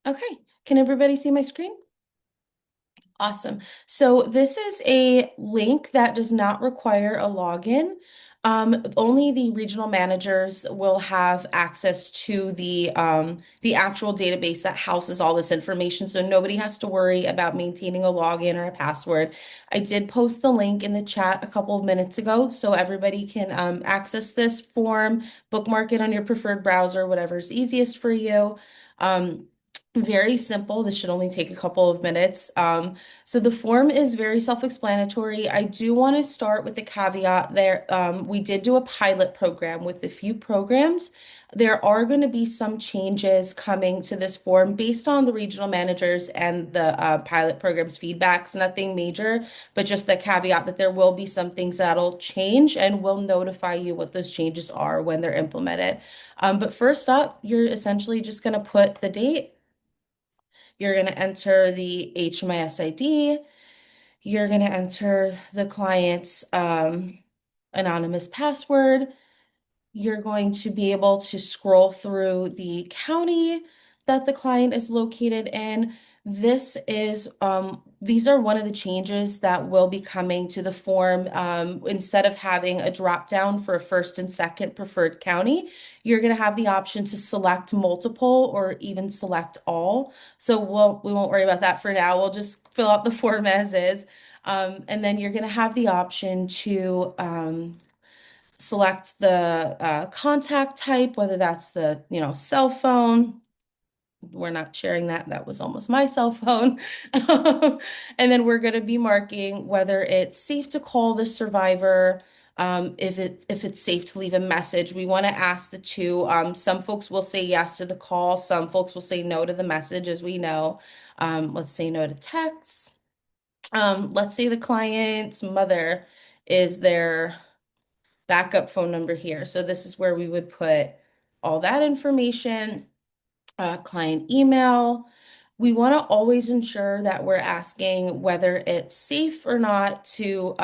Okay, can everybody see my screen? Awesome. So this is a link that does not require a login. Only the regional managers will have access to the actual database that houses all this information. So nobody has to worry about maintaining a login or a password. I did post the link in the chat a couple of minutes ago, so everybody can access this form, bookmark it on your preferred browser, whatever's easiest for you. Um, Very simple. This should only take a couple of minutes. So the form is very self-explanatory. I do want to start with the caveat there. We did do a pilot program with a few programs. There are going to be some changes coming to this form based on the regional managers and the pilot program's feedbacks. Nothing major, but just the caveat that there will be some things that'll change, and we'll notify you what those changes are when they're implemented. But first up, you're essentially just going to put the date. You're going to enter the HMIS ID. You're going to enter the client's anonymous password. You're going to be able to scroll through the county that the client is located in. These are one of the changes that will be coming to the form. Instead of having a drop down for a first and second preferred county, you're going to have the option to select multiple or even select all. So we won't worry about that for now. We'll just fill out the form as is. And then you're going to have the option to select the contact type, whether that's the, cell phone. We're not sharing that. That was almost my cell phone. And then we're going to be marking whether it's safe to call the survivor, if it's safe to leave a message. We want to ask the two. Some folks will say yes to the call. Some folks will say no to the message, as we know. Let's say no to text. Let's say the client's mother is their backup phone number here. So this is where we would put all that information, client email. We want to always ensure that we're asking whether it's safe or not to,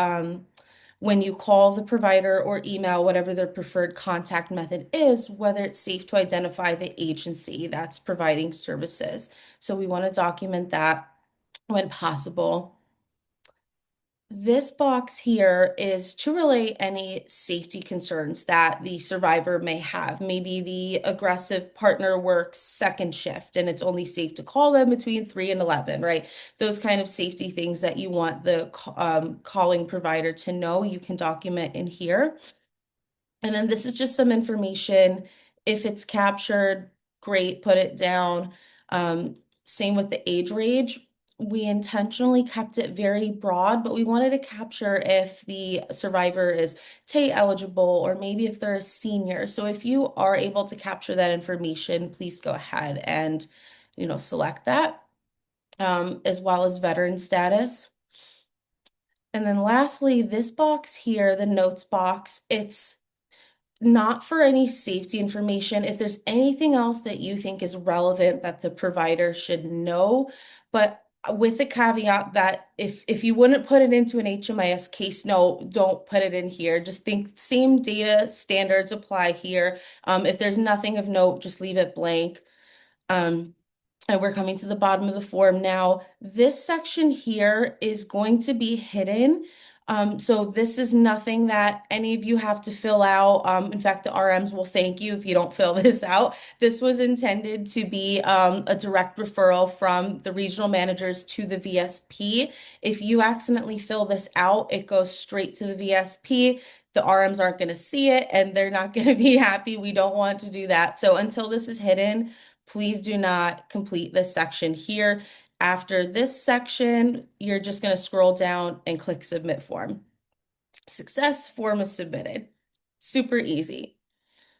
when you call the provider or email, whatever their preferred contact method is, whether it's safe to identify the agency that's providing services. So we want to document that when possible. This box here is to relay any safety concerns that the survivor may have. Maybe the aggressive partner works second shift and it's only safe to call them between 3 and 11, right? Those kind of safety things that you want the calling provider to know, you can document in here. And then this is just some information. If it's captured, great, put it down. Same with the age range. We intentionally kept it very broad, but we wanted to capture if the survivor is TAY eligible or maybe if they're a senior. So if you are able to capture that information, please go ahead and, select that, as well as veteran status. And then lastly, this box here, the notes box, it's not for any safety information. If there's anything else that you think is relevant that the provider should know, but with the caveat that if you wouldn't put it into an HMIS case, no, don't put it in here. Just think same data standards apply here. If there's nothing of note, just leave it blank. Um, and we're coming to the bottom of the form now. This section here is going to be hidden. So this is nothing that any of you have to fill out. In fact, the RMs will thank you if you don't fill this out. This was intended to be a direct referral from the regional managers to the VSP. If you accidentally fill this out, it goes straight to the VSP. The RMs aren't going to see it and they're not going to be happy. We don't want to do that. So until this is hidden, please do not complete this section here. After this section, you're just going to scroll down and click Submit Form. Success, form is submitted. Super easy.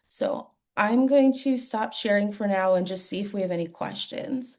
So I'm going to stop sharing for now and just see if we have any questions.